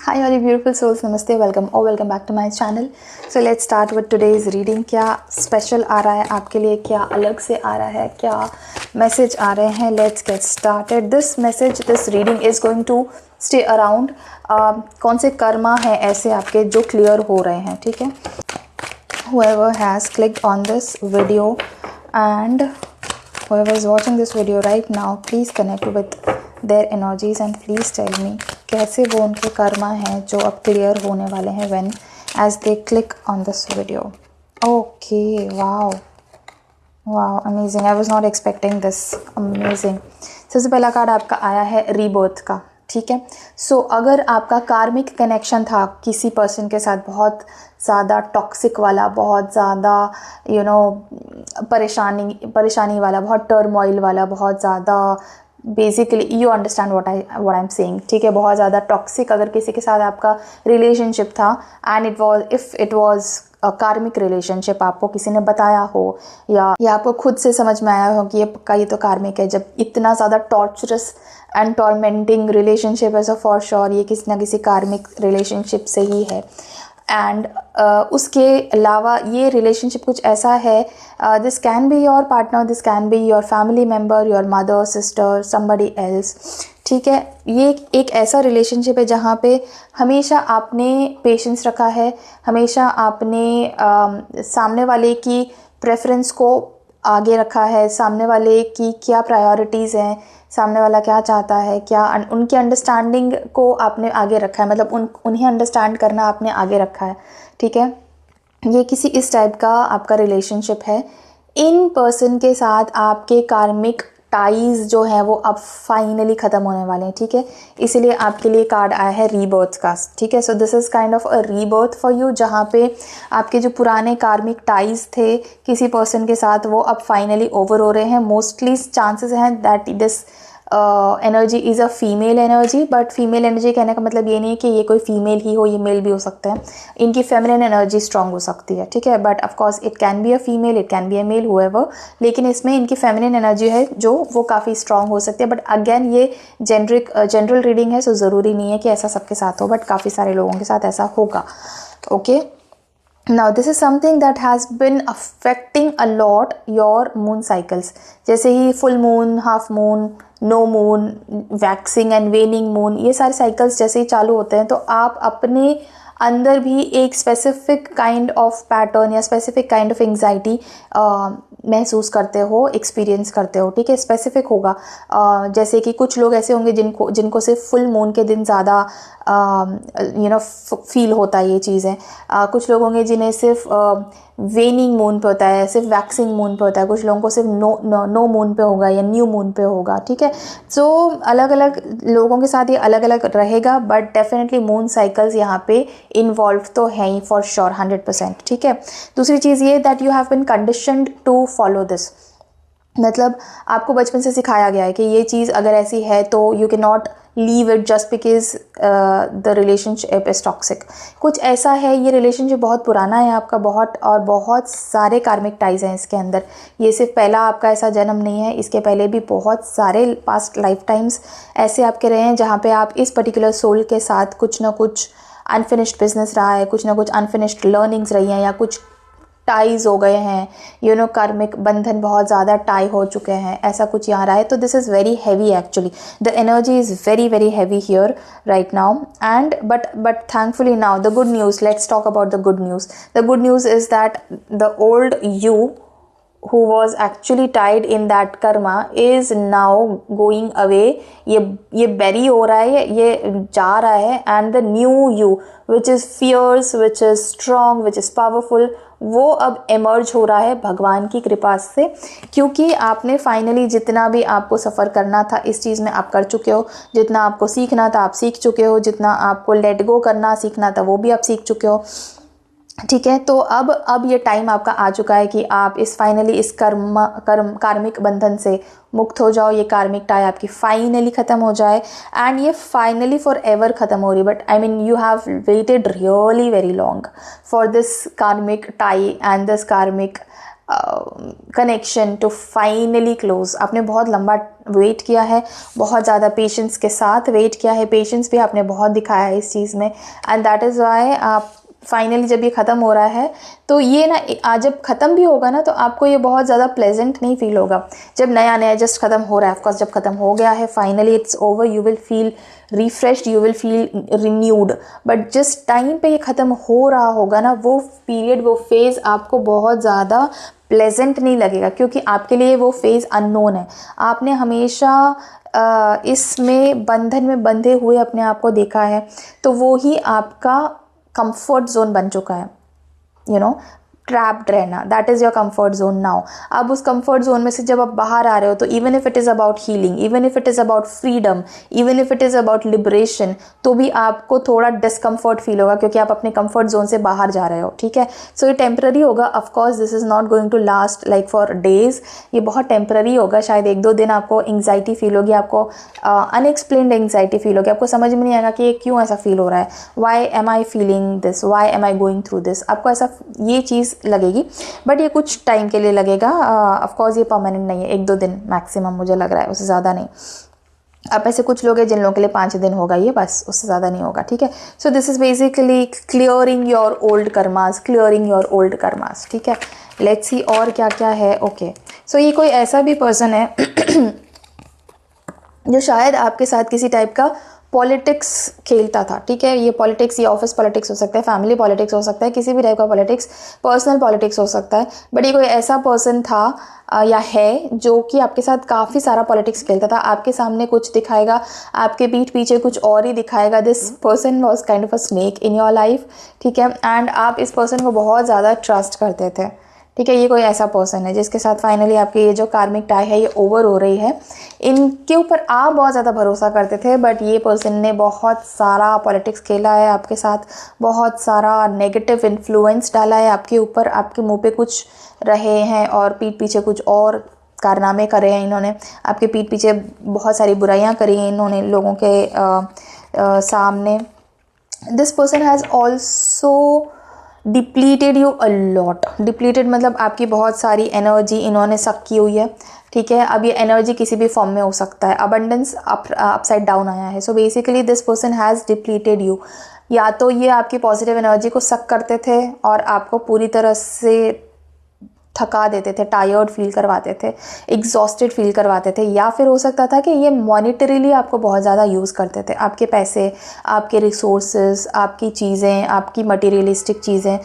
Hi all you beautiful souls, namaste, welcome or welcome back to my channel. So let's start with today's reading. क्या special आ रहा है आपके लिए, क्या अलग से आ रहा है, क्या मैसेज आ रहे हैं. Let's get started. This message, this reading is going to stay around. कौन से कर्मा है ऐसे आपके जो क्लियर हो रहे हैं, ठीक है. Whoever has clicked on this video and whoever is watching this video right now, please connect with their energies and please tell me कैसे वो उनके कर्मा हैं जो अब क्लियर होने वाले हैं when as they click on this video. Okay, wow, amazing. I was not expecting this. Amazing. सबसे पहला कार्ड आपका आया है रीबर्थ का, ठीक है. सो अगर आपका कार्मिक कनेक्शन था किसी पर्सन के साथ, बहुत ज़्यादा टॉक्सिक वाला, बहुत ज़्यादा परेशानी वाला, बहुत टर्मोइल वाला, बहुत ज़्यादा basically you understand what I am saying, ठीक है. बहुत ज़्यादा टॉक्सिक अगर किसी के साथ आपका रिलेशनशिप था एंड इट वाज अ कार्मिक रिलेशनशिप, आपको किसी ने बताया हो या आपको खुद से समझ में आया हो कि ये तो कार्मिक है. जब इतना ज़्यादा टॉर्चरस एंड टॉर्मेंटिंग रिलेशनशिप है, सो फॉर श्योर ये किसी ना किसी कार्मिक रिलेशनशिप से ही है. एंड उसके अलावा ये रिलेशनशिप कुछ ऐसा है, this can be your partner, this can be your family member, your mother, sister, somebody else, ठीक है. ये एक ऐसा रिलेशनशिप है जहाँ पे हमेशा आपने पेशेंस रखा है, हमेशा आपने सामने वाले की प्रेफरेंस को आगे रखा है, सामने वाले की क्या प्रायोरिटीज़ हैं, सामने वाला क्या चाहता है, क्या उनकी अंडरस्टैंडिंग को आपने आगे रखा है, मतलब उन्हें अंडरस्टैंड करना आपने आगे रखा है, ठीक है. ये किसी इस टाइप का आपका रिलेशनशिप है. इन पर्सन के साथ आपके कार्मिक टाइज जो है वो अब फाइनली ख़त्म होने वाले हैं, ठीक है. इसीलिए आपके लिए कार्ड आया है रीबर्थ का, ठीक है. So this is kind of a rebirth for you, जहाँ पे आपके जो पुराने कार्मिक टाइज थे किसी पर्सन के साथ वो अब फाइनली ओवर हो रहे हैं. मोस्टली चांसेस हैं that this energy is a female energy, but female energy कहने का मतलब ये नहीं है कि ये कोई फीमेल ही हो, ये मेल भी हो सकता है. इनकी फेमिनिन एनर्जी स्ट्रांग हो सकती है, ठीक है. But of course it can be a female, it can be a male, however, लेकिन इसमें इनकी फेमिनिन एनर्जी है जो वो काफ़ी स्ट्रांग हो सकती है. बट अगेन ये जनरल रीडिंग है, सो ज़रूरी नहीं है कि ऐसा सबके साथ हो, बट काफ़ी सारे लोगों के साथ ऐसा होगा. Okay. Now this is something that has been affecting a lot your moon cycles. जैसे ही full moon, half moon, no moon, waxing and waning moon, ये सारे cycles जैसे ही चालू होते हैं तो आप अपने अंदर भी एक स्पेसिफिक काइंड ऑफ पैटर्न या स्पेसिफिक काइंड ऑफ एंग्जाइटी महसूस करते हो, एक्सपीरियंस करते हो, ठीक है. स्पेसिफिक होगा. जैसे कि कुछ लोग ऐसे होंगे जिनको सिर्फ फुल मून के दिन ज़्यादा फील होता है ये चीज़ें. कुछ लोग होंगे जिन्हें सिर्फ वेनिंग मून पे होता है, सिर्फ वैक्सिंग मून पे होता है. कुछ लोगों को सिर्फ नो मून पे होगा या न्यू मून पे होगा, ठीक है. सो अलग अलग लोगों के साथ ये अलग अलग रहेगा, बट डेफिनेटली मून साइकिल्स यहाँ पे इन्वॉल्व तो हैं ही फॉर श्योर 100%, ठीक है. दूसरी चीज़ ये that you have been conditioned to follow this, मतलब आपको बचपन से सिखाया गया है कि ये चीज़ अगर ऐसी है तो you can not leave it just because the relationship is toxic. कुछ ऐसा है, ये रिलेशनशिप बहुत पुराना है आपका, बहुत सारे कार्मिक टाइज हैं इसके अंदर. ये सिर्फ पहला आपका ऐसा जन्म नहीं है, इसके पहले भी बहुत सारे पास्ट लाइफ टाइम्स ऐसे आपके रहे हैं जहाँ पे आप इस पर्टिकुलर सोल के साथ कुछ ना कुछ अनफिनिश्ड बिजनेस रहा है, कुछ ना कुछ अनफिनिश्ड लर्निंग्स रही हैं, या कुछ टाइज हो गए हैं, कार्मिक बंधन बहुत ज़्यादा टाई हो चुके हैं, ऐसा कुछ यहाँ रहा है. तो this is very heavy actually, the energy is very very heavy here right now. And but thankfully now the good news, let's talk about the good news. The good news is that the old you who was actually tied in that karma is now going away. ये bury हो रहा है, ये जा रहा है. and the new you which is fierce, which is strong, which is powerful, वो अब emerge हो रहा है भगवान की कृपा से, क्योंकि आपने फाइनली जितना भी आपको सफ़र करना था इस चीज़ में आप कर चुके हो. जितना आपको सीखना था आप सीख चुके हो, जितना आपको लेट गो करना सीखना था वो भी आप सीख चुके हो, ठीक है. तो अब ये टाइम आपका आ चुका है कि आप फाइनली इस कार्मिक बंधन से मुक्त हो जाओ. ये कार्मिक टाई आपकी फाइनली ख़त्म हो जाए एंड ये फाइनली फॉर एवर ख़त्म हो रही. But I mean you have waited really very long for this karmic tie and this karmic connection to finally close. आपने बहुत लंबा वेट किया है, बहुत ज़्यादा पेशेंस के साथ वेट किया है, पेशेंस भी आपने बहुत दिखाया है इस चीज़ में, एंड दैट इज़ वाई आप फाइनली जब ये ख़त्म हो रहा है तो ये ना आज जब ख़त्म भी होगा ना तो आपको ये बहुत ज़्यादा प्लेजेंट नहीं फील होगा। जब नया नया जस्ट ख़त्म हो रहा है, ऑफकोर्स जब ख़त्म हो गया है finally it's over, you will feel refreshed, you will feel renewed, but जिस टाइम पे ये ख़त्म हो रहा होगा ना वो पीरियड, वो फेज़ आपको बहुत ज़्यादा प्लेजेंट नहीं लगेगा, क्योंकि आपके लिए वो फेज़ अननोन है। आपने हमेशा इसमें बंधन में बंधे हुए अपने आप को देखा है, तो वो ही आपका कंफर्ट जोन बन चुका है, यू नो, ट्रैप्ड रहना, that is your comfort zone now. अब उस कंफर्ट जोन में से जब आप बाहर आ रहे हो तो even if it is about healing, even if it is about freedom, even if it is about liberation, तो भी आपको थोड़ा डिस्कम्फर्ट फील होगा, क्योंकि आप अपने कंफर्ट जोन से बाहर जा रहे हो, ठीक है। सो ये टेम्पररी होगा, of course this is not going to last like for days, ये बहुत टेम्पररी होगा। शायद 1-2 दिन आपको एंग्जाइटी फील होगी, आपको अनएक्सप्लेन्ड एंग्जाइटी फील होगी, आपको समझ में नहीं आएगा कि ये क्यों ऐसा फील हो रहा है, why am I feeling this, why am I going through this, आपको ऐसा ये चीज़ लगेगी, बट ये कुछ टाइम के लिए लगेगा। ऑफकोर्स ये परमानेंट नहीं है, 1-2 दिन मैक्सिमम मुझे लग रहा है, उससे ज़्यादा नहीं। आप ऐसे कुछ लोग हैं जिन लोगों के लिए 5 दिन होगा ये, बस उससे ज़्यादा नहीं होगा, ठीक है। So this is basically clearing your old karmas, clearing your old karmas, ठीक है। लेट्स सी और क्या क्या है। ओके, सो ये कोई ऐसा भी पर्सन है जो शायद आपके साथ किसी टाइप का पॉलिटिक्स खेलता था, ठीक है। ये पॉलिटिक्स, ये ऑफिस पॉलिटिक्स हो सकता है, फैमिली पॉलिटिक्स हो सकता है, किसी भी टाइप का पॉलिटिक्स, पर्सनल पॉलिटिक्स हो सकता है, बट ये कोई ऐसा पर्सन था या है जो कि आपके साथ काफ़ी सारा पॉलिटिक्स खेलता था। आपके सामने कुछ दिखाएगा, आपके पीठ पीछे कुछ और ही दिखाएगा। This person was kind of a snake in your life, ठीक है, एंड आप इस पर्सन को बहुत ज़्यादा ट्रस्ट करते थे, ठीक है। ये कोई ऐसा पर्सन है जिसके साथ फाइनली आपकी ये जो कार्मिक टाई है ये ओवर हो रही है। इनके ऊपर आप बहुत ज़्यादा भरोसा करते थे, बट ये पर्सन ने बहुत सारा पॉलिटिक्स खेला है आपके साथ, बहुत सारा नेगेटिव इन्फ्लुएंस डाला है आपके ऊपर, आपके मुंह पे कुछ रहे हैं और पीठ पीछे कुछ और कारनामे करे हैं इन्होंने, आपके पीठ पीछे बहुत सारी बुराइयां करी हैं इन्होंने लोगों के सामने। This person has also depleted you a lot. Depleted मतलब आपकी बहुत सारी एनर्जी इन्होंने सक की हुई है, ठीक है। अब ये एनर्जी किसी भी फॉर्म में हो सकता है, अबंडेंस अपसाइड डाउन आया है। So basically this person has depleted you, या तो ये आपकी पॉजिटिव एनर्जी को सक करते थे और आपको पूरी तरह से थका देते थे, टायर्ड फील करवाते थे, एग्जॉस्टेड फील करवाते थे, या फिर हो सकता था कि ये मॉनिटरीली आपको बहुत ज़्यादा यूज़ करते थे, आपके पैसे, आपके रिसोर्सेज, आपकी चीज़ें, आपकी मटीरियलिस्टिक चीज़ें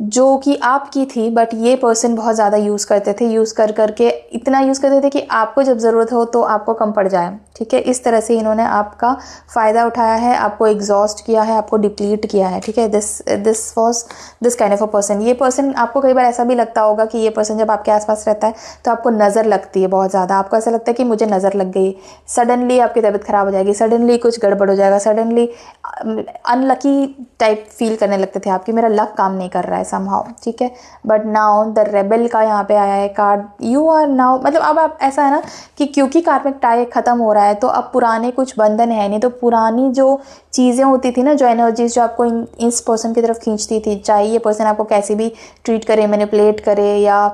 जो कि आपकी थी, बट ये पर्सन बहुत ज़्यादा यूज़ करते थे, यूज़ कर करके इतना यूज़ करते थे कि आपको जब ज़रूरत हो तो आपको कम पड़ जाए, ठीक है। इस तरह से इन्होंने आपका फ़ायदा उठाया है, आपको एग्जॉस्ट किया है, आपको डिप्लीट किया है, ठीक है। This was this kind of a person. ये पर्सन, आपको कई बार ऐसा भी लगता होगा कि ये पर्सन जब आपके आसपास रहता है तो आपको नज़र लगती है बहुत ज़्यादा, आपको ऐसा लगता है कि मुझे नज़र लग गई, सडनली आपकी तबीयत ख़राब हो जाएगी, सडनली कुछ गड़बड़ हो जाएगा, सडनली अनलकी टाइप फील करने लगते थे आपकी, मेरा लक काम नहीं कर रहा है समहाउ, ठीक है। बट नाउ द रेबल का यहाँ पे आया है कार्ड, यू आर नाउ, मतलब अब आप ऐसा है ना कि क्योंकि कार्मिक टाई ख़त्म हो रहा है तो अब पुराने कुछ बंधन है नहीं, तो पुरानी जो चीज़ें होती थी ना, जो एनर्जीज जो आपको इस पर्सन की तरफ खींचती थी, चाहे ये पर्सन आपको कैसे भी ट्रीट करे, मैनिपुलेट करे या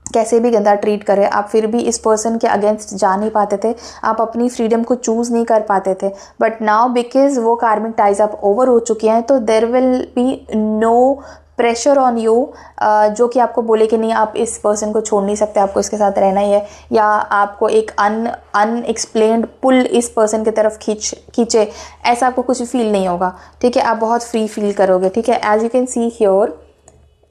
कैसे भी गंदा ट्रीट करे, आप फिर भी इस पर्सन के अगेंस्ट जा नहीं पाते थे, आप अपनी फ्रीडम को चूज़ नहीं कर पाते थे। बट नाउ बिकॉज वो कार्मिक टाइज आप ओवर हो चुके हैं तो there will be no pressure on you, जो कि आपको बोले कि नहीं आप इस पर्सन को छोड़ नहीं सकते, आपको इसके साथ रहना ही है, या आपको एक अनएक्सप्लेन्ड पुल इस पर्सन की तरफ खींचे, ऐसा आपको कुछ फील नहीं होगा, ठीक है। आप बहुत फ्री फील करोगे, ठीक है। As you can see here,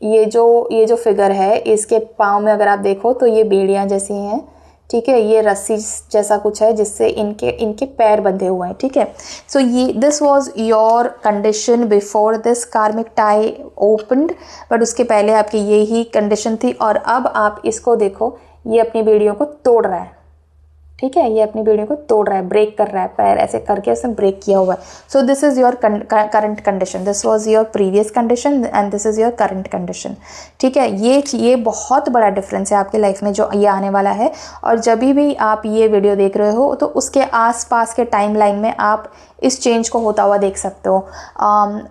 ये जो फिगर है इसके पाँव में अगर आप देखो तो ये बेड़ियाँ जैसी हैं, ठीक है, ये रस्सी जैसा कुछ है जिससे इनके पैर बंधे हुए हैं, ठीक है। सो ये this was your condition before this karmic tie opened, but उसके पहले आपकी यही कंडीशन थी, और अब आप इसको देखो, ये अपनी बेड़ियों को तोड़ रहा है, ठीक है, ये अपनी बेड़ियों को तोड़ रहा है, ब्रेक कर रहा है, पैर ऐसे करके उसने ब्रेक किया हुआ है। So this is your current condition, this was your previous condition and this is your current condition, ठीक है। ये बहुत बड़ा डिफरेंस है आपकी लाइफ में जो ये आने वाला है, और जब भी आप ये वीडियो देख रहे हो तो उसके आसपास के टाइमलाइन में आप इस चेंज को होता हुआ देख सकते हो।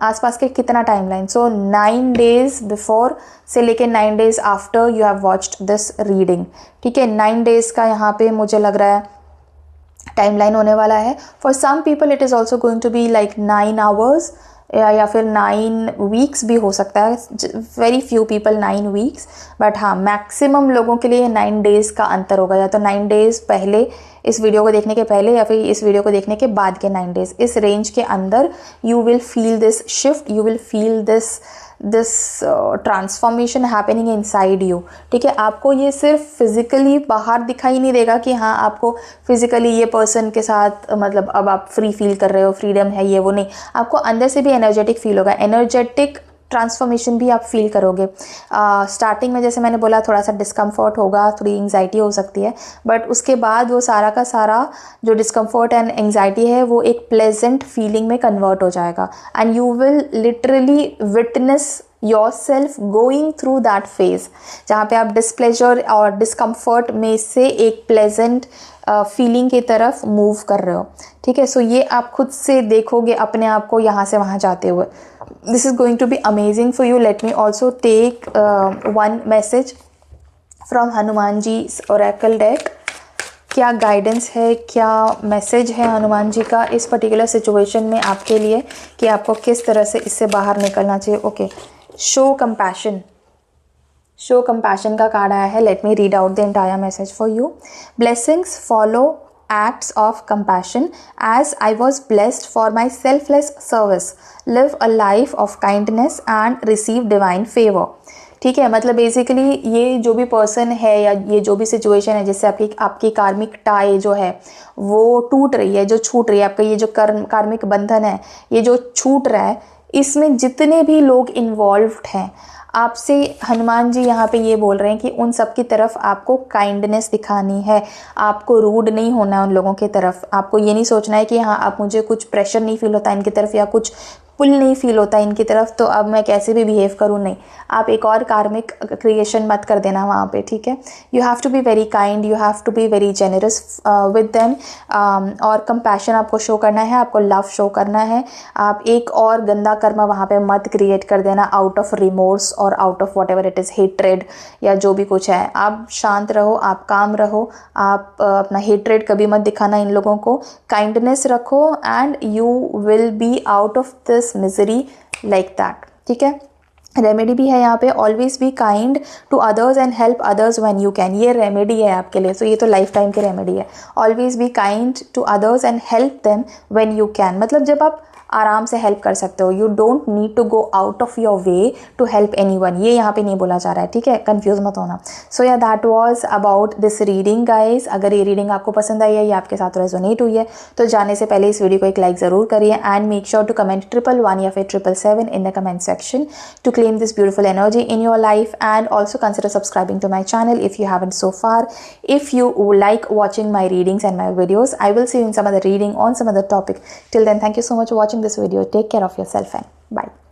आसपास के कितना टाइमलाइन, सो 9 डेज़ बिफोर से लेके 9 days after you have watched this reading, ठीक है। 9 डेज़ का यहाँ पे मुझे लग रहा है टाइमलाइन होने वाला है। For some people it is also going to be like 9 hours या फिर 9 वीक्स भी हो सकता है। Very few people 9 weeks, but हाँ मैक्सिमम लोगों के लिए 9 डेज़ का अंतर होगा, या तो 9 डेज़ पहले इस वीडियो को देखने के पहले या फिर इस वीडियो को देखने के बाद के 9 डेज़, इस रेंज के अंदर you will feel this shift, you will feel this transformation happening inside you, ठीक है। आपको ये सिर्फ फिजिकली बाहर दिखाई नहीं देगा कि हाँ आपको फिजिकली ये पर्सन के साथ मतलब अब आप फ्री फील कर रहे हो, फ्रीडम है ये वो, नहीं, आपको अंदर से भी एनर्जेटिक फील होगा, एनर्जेटिक ट्रांसफॉर्मेशन भी आप फील करोगे। स्टार्टिंग में जैसे मैंने बोला थोड़ा सा डिस्कम्फर्ट होगा, थोड़ी एंग्जाइटी हो सकती है, बट उसके बाद वो सारा का सारा जो डिस्कम्फर्ट एंड एंग्जाइटी है वो एक प्लेजेंट फीलिंग में कन्वर्ट हो जाएगा, and you will literally witness yourself going through that phase, जहाँ पे आप डिस्प्लेजर और डिस्कम्फर्ट में से एक प्लेजेंट फीलिंग की तरफ मूव कर रहे हो, ठीक है। सो ये आप खुद से देखोगे अपने आप को यहाँ से वहाँ जाते हुए। This is going to be amazing for you. Let me also take one message from Hanuman ji oracle deck. क्या गाइडेंस है, क्या मैसेज है हनुमान जी का इस पर्टिकुलर सिचुएशन में आपके लिए, कि आपको किस तरह से इससे बाहर निकलना चाहिए। Okay, show compassion, show compassion का कार्ड आया है। Let me read out the entire message for you. Blessings follow acts of compassion as I was blessed for my selfless service. Live a life of kindness and receive divine favor. ठीक है, मतलब basically ये जो भी person है या ये जो भी सिचुएशन है जिससे आपकी कार्मिक टाई जो है वो टूट रही है, जो छूट रही है, आपका ये जो कार्मिक बंधन है ये जो छूट रहा है, इसमें जितने भी लोग इन्वॉल्व्ड हैं, आपसे हनुमान जी यहाँ पे ये बोल रहे हैं कि उन सब की तरफ आपको काइंडनेस दिखानी है, आपको रूड नहीं होना है उन लोगों की तरफ। आपको ये नहीं सोचना है कि हाँ अब मुझे कुछ प्रेशर नहीं फील होता इनकी तरफ या कुछ पुल नहीं फील होता इनकी तरफ, तो अब मैं कैसे भी बिहेव करूँ, नहीं। आप एक और कार्मिक क्रिएशन मत कर देना वहाँ पे, ठीक है। You have to be very kind, you have to be very generous with them, और कंपैशन आपको शो करना है, आपको लव शो करना है। आप एक और गंदा कर्म वहाँ पे मत क्रिएट कर देना आउट ऑफ रिमोर्स और out of what ever it is hatred या जो भी कुछ है। आप शांत रहो, आप काम रहो, आप अपना हेट्रेड कभी मत दिखाना इन लोगों को, काइंडनेस रखो, and you will be out of this misery like that, ठीक है। रेमेडी भी है यहाँ पे, always be kind to others and help others when you can. ये रेमेडी है आपके लिए, तो ये तो लाइफ टाइम की रेमेडी है। Always be kind to others and help them when you can, मतलब जब आप आराम से हेल्प कर सकते हो, you don't need to go out of your way to help anyone, ये यहाँ पे नहीं बोला जा रहा है, ठीक है, कंफ्यूज मत होना। सो या that was about this reading guys. अगर ये रीडिंग आपको पसंद आई है या आपके साथ रेजोनेट हुई है तो जाने से पहले इस वीडियो को एक लाइक ज़रूर करिए, and make sure to comment 111 या फिर 777 in the comment section to claim this beautiful energy in your life, and also consider subscribing to my channel if you haven't so far. If you like watching my readings and my videos, I will see you in some other reading on some other topic. Till then, thank you so much for watching this video. Take care of yourself and bye.